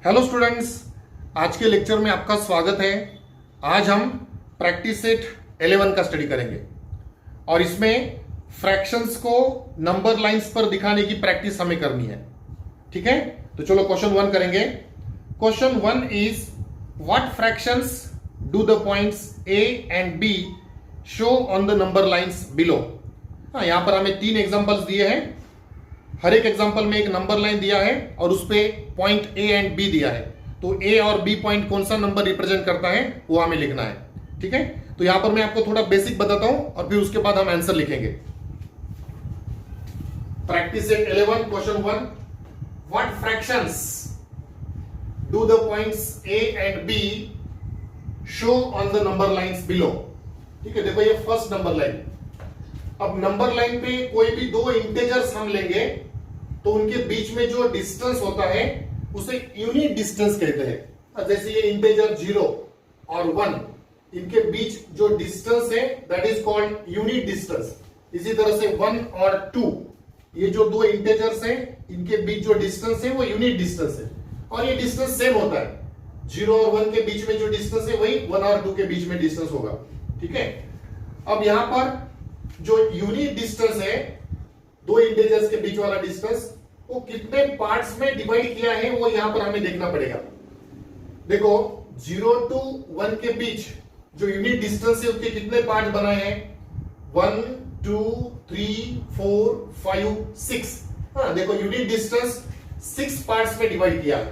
Hello students, आज के lecture में आपका स्वागत है। आज हम प्रैक्टिस सेट 11 का स्टडी करेंगे और इसमें फ्रैक्शंस को नंबर लाइंस पर दिखाने की प्रैक्टिस हमें करनी है। ठीक है, तो चलो क्वेश्चन 1 करेंगे। Question 1 is what fractions do the points A and B show on the number lines below. यहां पर हमें 3 एग्जांपल्स दिए हैं। हर एक एग्जांपल में एक नंबर लाइन दिया है और उस पे पॉइंट ए एंड बी दिया है। तो ए और बी पॉइंट कौन सा नंबर रिप्रेजेंट करता है वो हमें लिखना है। ठीक है, तो यहां पर मैं आपको थोड़ा बेसिक बताता हूं और फिर उसके बाद हम आंसर लिखेंगे। Practice set 11 question 1, what fractions do the points A and B show on the number lines below. ठीक है, देखो ये फर्स्ट नंबर लाइन। अब नंबर लाइन पे कोई भी दो इंटीजर्स हम लेंगे तो उनके बीच में जो डिस्टेंस होता है उसे यूनिट डिस्टेंस कहते हैं। जैसे ये इंटीजर 0 और 1, इनके बीच जो डिस्टेंस है that is called unit distance. इसी तरह से 1 और 2, ये जो दो इंटीजर्स हैं इनके बीच जो डिस्टेंस है वो यूनिट डिस्टेंस है और ये डिस्टेंस सेम होता है। 0 और 1 के बीच में जो डिस्टेंस है वही 1 और 2 के बीच में डिस्टेंस होगा। ठीक है, अब यहां पर जो यूनिट डिस्टेंस है, दो इंटीजर्स के बीच वाला डिस्टेंस, वो कितने पार्ट्स में डिवाइड किया है वो यहां पर हमें देखना पड़ेगा। देखो 0 to 1 के बीच जो यूनिट डिस्टेंस है उसके कितने पार्ट बनाए हैं? 1 2 3 4 5 6। देखो यूनिट डिस्टेंस 6 पार्ट्स में डिवाइड किया है,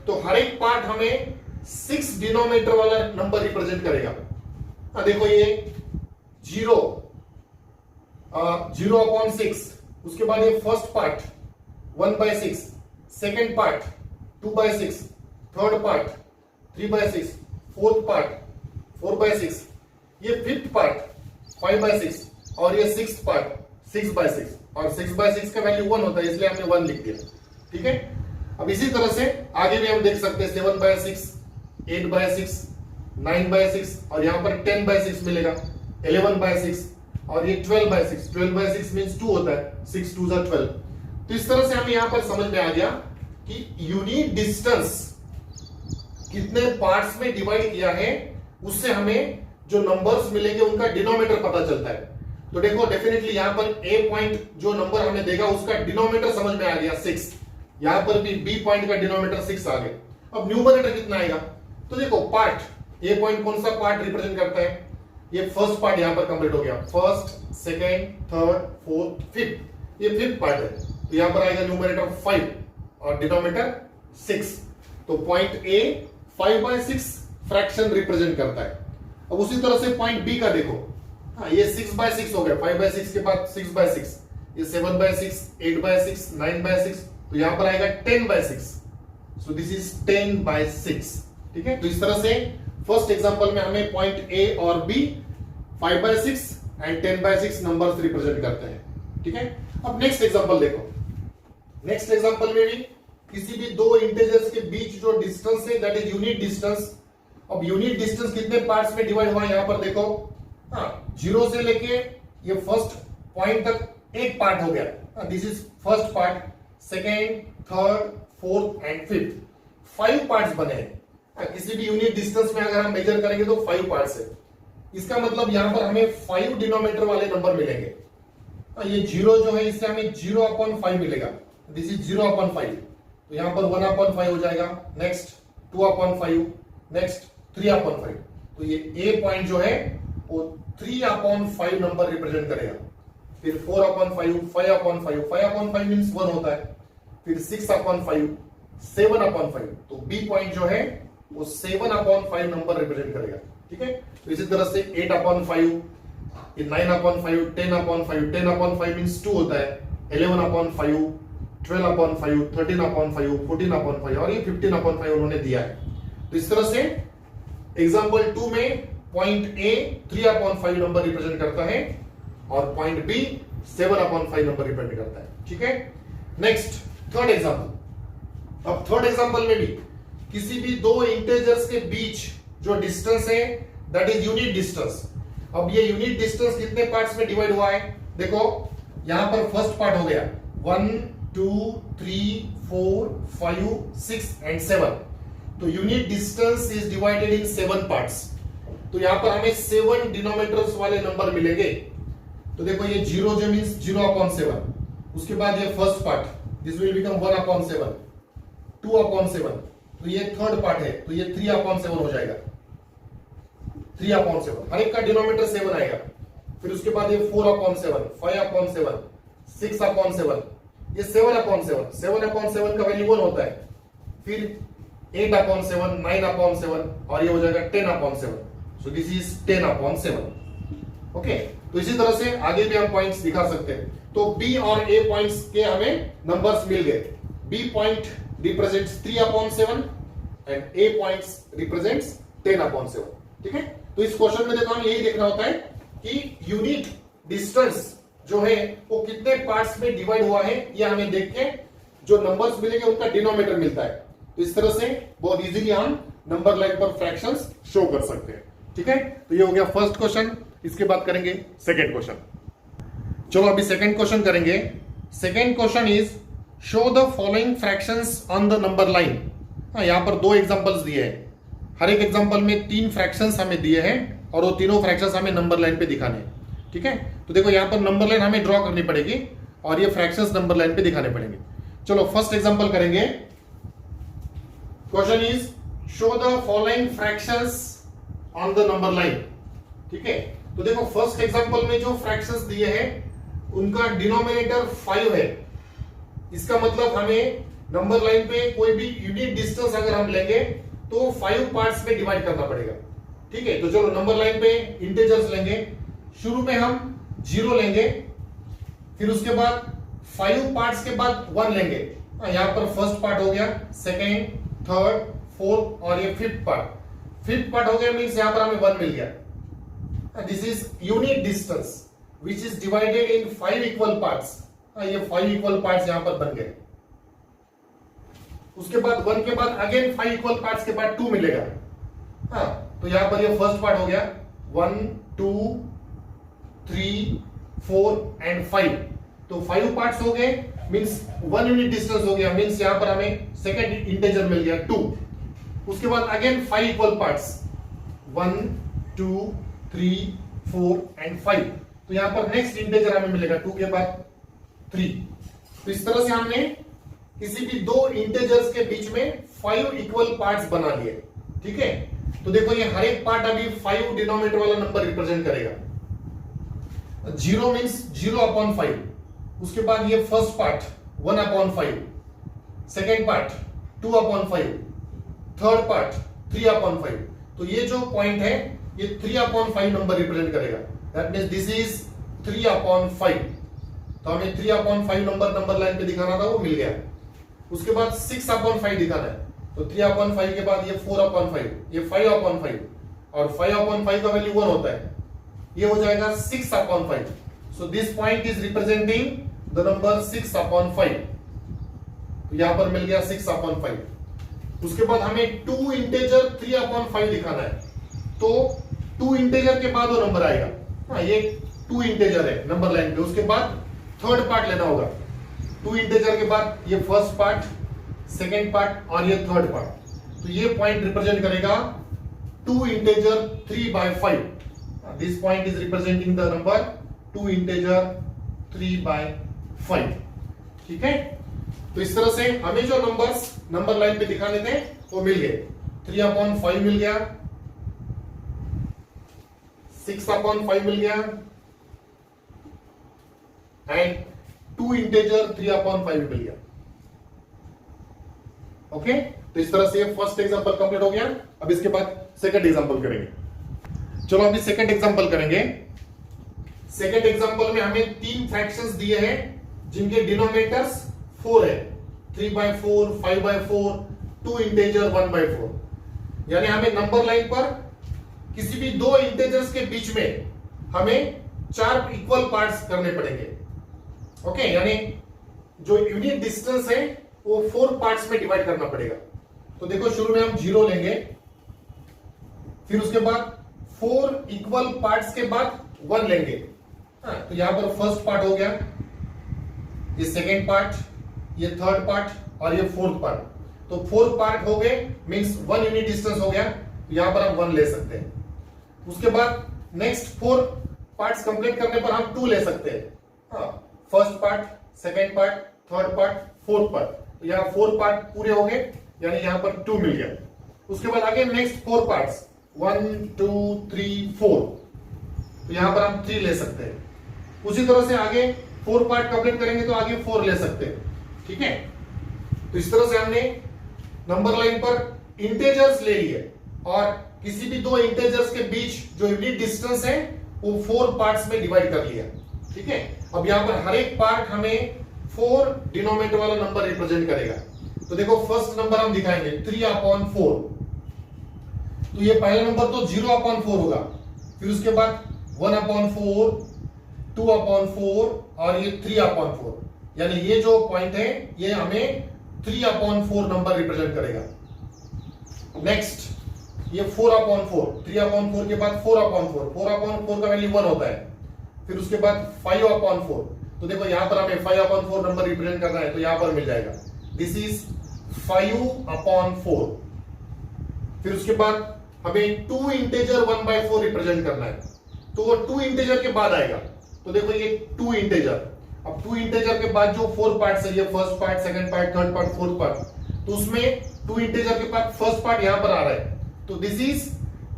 तो हर एक पार्ट हमें 6 डिनोमिनेटर वाला नंबर रिप्रेजेंट करेगा। देखो ये 0/6, उसके बाद ये first part 1/6, second part 2/6, third part 3/6, fourth part 4/6, ये फिफ्थ पार्ट 5/6 और ये सिक्स्थ पार्ट 6/6। और 6/6 का वैल्यू 1 होता है इसलिए हमने 1 लिख दिया। ठीक है, अब इसी तरह से आगे भी हम देख सकते हैं 7/6, 8/6, 9/6 और यहां पर 10/6 मिलेगा, 11/6 और ये 12/6। 12/6 मींस 2 होता है, 6 2 are 12। तो इस तरह से हमें यहां पर समझ में आ गया कि यूनिट डिस्टेंस कितने पार्ट्स में डिवाइड किया है, उससे हमें जो नंबर्स मिलेंगे उनका डिनोमिनेटर पता चलता है। तो देखो डेफिनेटली यहां पर ए पॉइंट जो नंबर हमें देगा उसका डिनोमिनेटर समझ में आ गया 6। यहां पर भी बी पॉइंट का डिनोमिनेटर 6 आ गया। अब न्यूमरेटर कितना आएगा? तो देखो पार्ट ए पॉइंट कौन सा पार्ट रिप्रेजेंट करता है? ये फर्स्ट पार्ट यहां पर कंप्लीट हो गया, first second third fourth fifth, ये फिफ्थ पार्ट है। तो यहां पर आएगा न्यूमरेटर 5 और डिनोमिनेटर 6। तो पॉइंट ए 5/6 फ्रैक्शन रिप्रेजेंट करता है। अब उसी तरह से पॉइंट बी का देखो, ये 6/6 हो गया, 5/6 के बाद 6/6, ये 7/6, 8/6, 9/6, तो यहां पर आएगा 10/6। So this is 10/6। ठीक है, तो इस तरह से फर्स्ट एग्जांपल में हमें पॉइंट ए और बी 5/6 एंड 10/6 नंबर्स रिप्रेजेंट करते हैं। ठीक है, अब नेक्स्ट एग्जांपल देखो। नेक्स्ट एग्जांपल में भी किसी भी दो इंटीजर्स के बीच जो डिस्टेंस है दैट इज यूनिट डिस्टेंस। अब यूनिट डिस्टेंस कितने पार्ट्स में डिवाइड हुआ है यहां पर देखो, 0 से लेके ये फर्स्ट पॉइंट तक एक पार्ट हो गया। This is first part, second third fourth and fifth, 5 parts बने हैं। किसी भी यूनिट डिस्टेंस में अगर हम मेजर करेंगे तो 5 पार्ट्स है। इसका मतलब यहां पर हमें 5 डिनोमिनेटर वाले नंबर मिलेंगे। ये 0 जो है इससे हमें 0/5 मिलेगा, दिस इज 0/5। तो यहां पर 1/5 हो जाएगा, नेक्स्ट 2/5, नेक्स्ट 3/5। तो ये ए पॉइंट जो है वो 3/5 नंबर रिप्रेजेंट करेगा। फिर 4/5, 5/5, 5/5 मींस 1 होता है। फिर 6/5, 7/5। तो बी पॉइंट जो है वो 7/5 नंबर रिप्रेजेंट करेगा। ठीक है, तो इसी तरह से 8/5, 9/5, 10/5, 10/5 मींस 2 होता है, 11/5, 12/5, 13/5, 14/5 और ये 15/5 उन्होंने दिया है। तो इस तरह से एग्जांपल 2 में पॉइंट ए 3/5 नंबर रिप्रेजेंट करता है और पॉइंट बी 7/5 नंबर रिप्रेजेंट करता है। ठीक है, नेक्स्ट थर्ड एग्जांपल। अब थर्ड एग्जांपल में भी किसी भी दो इंटीजर्स के बीच जो डिस्टेंस है दैट इज यूनिट डिस्टेंस। अब ये यूनिट डिस्टेंस कितने पार्ट्स में डिवाइड हुआ है? देखो यहां पर फर्स्ट पार्ट हो गया 1 2, 3, 4, 5, 6 एंड 7। तो unit distance is divided in 7 parts. तो यहां पर हमें 7 डिनोमिनेटर्स वाले नंबर मिलेंगे। तो देखो ये 0 जो मींस 0/7। उसके बाद ये first part, this will become 1/7, 2/7। तो ये थर्ड पार्ट है, तो ये 3/7 हो जाएगा, 3/7। हर एक का डिनोमिनेटर 7 आएगा। फिर उसके बाद ये 4/7, 5/7, 6/7, ये 7/7। 7/7 का वैल्यू 1 होता है। फिर 8/7, 9/7 और ये हो जाएगा 10/7। So this is 10/7। ओके, तो इसी तरह से आगे भी हम पॉइंट्स दिखा सकते हैं। तो बी और ए पॉइंट्स के हमें नंबर्स मिल गए। B point represents 3/7 and A points represents 10/7। ठीक है, तो इस क्वेश्चन में देखो हम यही देखना होता है कि यूनिट डिस्टेंस जो है वो कितने पार्ट्स में डिवाइड हुआ है, ये हमें देख के जो नंबर्स मिलेंगे उनका डिनोमिनेटर मिलता है। तो इस तरह से बहुत इजीली हम नंबर लाइन पर फ्रैक्शंस शो कर सकते हैं। ठीक है, तो ये हो गया फर्स्ट क्वेश्चन। इसके बाद करेंगे सेकंड क्वेश्चन। चलो अभी सेकंड क्वेश्चन करेंगे। Second question is show the following fractions on the number line. यहां पर 2 एग्जांपल्स दिए हैं। हर एक एग्जांपल में 3 फ्रैक्शंस हमें दिए हैं और वो तीनों फ्रैक्शंस हमें नंबर लाइन पे दिखाने हैं। ठीक है, तो देखो यहां पर नंबर लाइन हमें ड्रॉ करनी पड़ेगी और ये फ्रैक्शंस नंबर लाइन पे दिखाने पड़ेंगे। चलो फर्स्ट एग्जांपल करेंगे। Question is show the following fractions on the number line. ठीक है, तो देखो फर्स्ट एग्जांपल में जो फ्रैक्शंस दिए हैं उनका डिनोमिनेटर 5 है। इसका मतलब हमें नंबर लाइन पे कोई भी यूनिट डिस्टेंस अगर हम लेंगे तो 5 पार्ट्स में डिवाइड करना पड़ेगा। ठीक है, तो चलो नंबर लाइन पे इंटीजर्स लेंगे। शुरू में हम 0 लेंगे, फिर उसके बाद 5 पार्ट्स के बाद 1 लेंगे। यहां पर फर्स्ट पार्ट हो गया, सेकेंड, थर्ड, फोर्थ और ये फिफ्थ पार्ट। फिफ्थ पार्ट हो गया मींस यहां पर हमें 1 मिल गया। This is unit distance which is divided in 5 equal parts. ये 5 इक्वल पार्ट्स यहां पर बन गए। उसके बाद 1 के बाद अगेन 5 इक्वल पार्ट्स के बाद 2 मिलेगा। तो यहां पर ये फर्स्ट पार्ट हो गया 1, 2, 3, 4 एंड 5। तो 5 पार्ट्स हो गए मींस 1 यूनिट डिस्टेंस हो गया, मींस यहां पर हमें सेकंड इंटीजर मिल गया 2। उसके बाद अगेन 5 इक्वल पार्ट्स 1, 2, 3, 4 एंड 5। तो यहां पर नेक्स्ट इंटीजर हमें मिलेगा 2 के बाद 3। तो इस तरह से हमने किसी भी 2 इंटीजर्स के बीच में 5 इक्वल पार्ट्स बना लिए। ठीक है, तो देखो ये हर एक पार्ट अभी 5 डिनोमिनेटर वाला नंबर रिप्रेजेंट करेगा। 0 मींस 0/5। उसके बाद ये first part 1/5, second part 2/5, third part 3/5। तो ये जो पॉइंट है ये 3/5 नंबर रिप्रेजेंट करेगा। That means this is 3/5। तो हमें 3/5 नंबर लाइन पे दिखाना था, वो मिल गया। उसके बाद 6/5 दिखाना है। तो 3/5 के बाद ये 4/5, ये 5/5 और 5/5 का वैल्यू 1 होता है, ये हो जाएगा 6/5। So this point is representing the number 6/5। तो यहां पर मिल गया 6/5। उसके बाद हमें 2 इंटीजर 3/5 दिखाना है। तो 2 इंटीजर के बाद वो नंबर आएगा। ये 2 इंटीजर है नंबर लाइन पे। उसके बाद थर्ड पार्ट लेना होगा। 2 इंटीजर के बाद ये फर्स्ट पार्ट, सेकेंड पार्ट और ये थर्ड पार्ट। तो ये पॉइंट रिप्रेजेंट करेगा 2 integer 3/5। This point is representing the number 2 integer 3/5। ठीक है, तो इस तरह से हमें जो नंबर्स नंबर लाइन पे दिखाने थे वो मिल गए। 3/5 मिल गया, 6/5 मिल गया एंड 2 इंटीजर 3/5 मिल गया। ओके, तो इस तरह से फर्स्ट एग्जांपल कंप्लीट हो गया। अब इसके बाद सेकंड एग्जांपल करेंगे। चलो अभी सेकंड एग्जांपल करेंगे। सेकंड एग्जांपल में हमें 3 फ्रैक्शंस दिए हैं जिनके डिनोमिनेटर्स 4 है। 3/4, 5/4, 2 इंटीजर 1/4। यानी हमें नंबर लाइन पर किसी भी 2 इंटीजर्स के बीच में हमें 4 इक्वल पार्ट्स करने पड़ेंगे। ओके, यानी जो यूनिट डिस्टेंस है वो 4 पार्ट्स में डिवाइड करना पड़ेगा। तो देखो शुरू में हम 0 लेंगे, फिर उसके बाद 4 इक्वल पार्ट्स के बाद 1 लेंगे। तो यहां पर फर्स्ट पार्ट हो गया, ये सेकेंड पार्ट, ये थर्ड पार्ट और ये फोर्थ पार्ट। तो फोर्थ पार्ट हो गए मींस 1 यूनिट डिस्टेंस हो गया, यहां पर हम 1 ले सकते हैं। उसके बाद नेक्स्ट 4 पार्ट्स कंप्लीट करने पर हम 2 ले सकते हैं। हाँ, first part, second part, third part, fourth part. तो यहाँ 4 पार्ट पूरे हो गए, यानी यहां पर 2 मिल गया। उसके बाद आगे नेक्स्ट 4 पार्ट्स 1 2 3 4, तो यहां पर हम 3 ले सकते हैं। उसी तरह से आगे 4 पार्ट कंप्लीट करेंगे तो आगे 4 ले सकते हैं। ठीक है, तो इस तरह से हमने नंबर लाइन पर इंटेजर्स ले लिए और किसी भी 2 इंटेजर्स के बीच जो यूनिट डिस्टेंस है वो 4 पार्ट्स में डिवाइड कर लिया। ठीक है, अब यहां पर हर एक पार्ट हमें 4 डिनोमिनेटर वाला नंबर रिप्रेजेंट करेगा। तो देखो फर्स्ट नंबर हम दिखाएंगे 3/4। तो ये पहला नंबर तो 0/4 होगा, फिर उसके बाद 1/4, 2/4 और ये 3/4, यानी ये जो पॉइंट है ये हमें 3/4 नंबर रिप्रेजेंट करेगा। नेक्स्ट ये 4/4, 3/4 के बाद 4/4, 4/4 का वैल्यू 1 होता है। फिर उसके बाद 5/4, तो देखो यहां पर हमें 5/4 नंबर रिप्रेजेंट करना है, तो यहां पर मिल जाएगा दिस इज 5/4। फिर उसके बाद हमें 2 इंटेजर 1/4 रिप्रेजेंट करना है, तो वो 2 इंटेजर के बाद आएगा। तो देखो ये 2 इंटेजर, अब 2 इंटेजर के बाद जो 4 पार्ट्स है, ये first part, second part, third part, fourth part, तो उसमें 2 इंटेजर के बाद फर्स्ट पार्ट यहां पर आ रहा है, तो दिस इज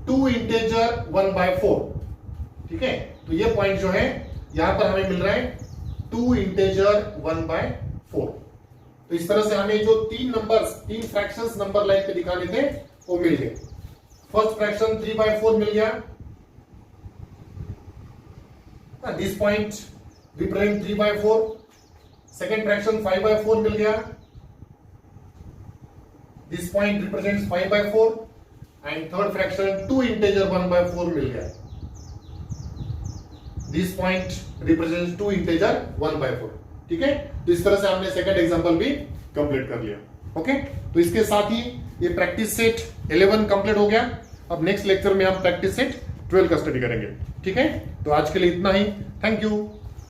2 इंटेजर 1/4। ठीक है, तो ये पॉइंट जो है यहां पर हमें मिल रहा है 2 इंटेजर 1/4। तो इस तरह से हमें जो 3 नंबर्स, 3 फ्रैक्शंस नंबर लाइन पे दिखाने थे वो मिल गए। फर्स्ट फ्रैक्शन 3/4 मिल गया, this point represent 3/4। Second fraction 5/4 मिल गया, this point represents 5/4। And third fraction 2 integer 1/4 मिल गया, दिस पॉइंट रिप्रेजेंट्स 2 इंटेजर 1/4। ठीक है, तो इस तरह से हमने सेकंड एग्जांपल भी कंप्लीट कर लिया। ओके, तो इसके साथ ही ये प्रैक्टिस सेट 11 कंप्लीट हो गया। अब नेक्स्ट लेक्चर में हम प्रैक्टिस सेट 12 का स्टडी करेंगे। ठीक है, तो आज के लिए इतना ही। Thank you.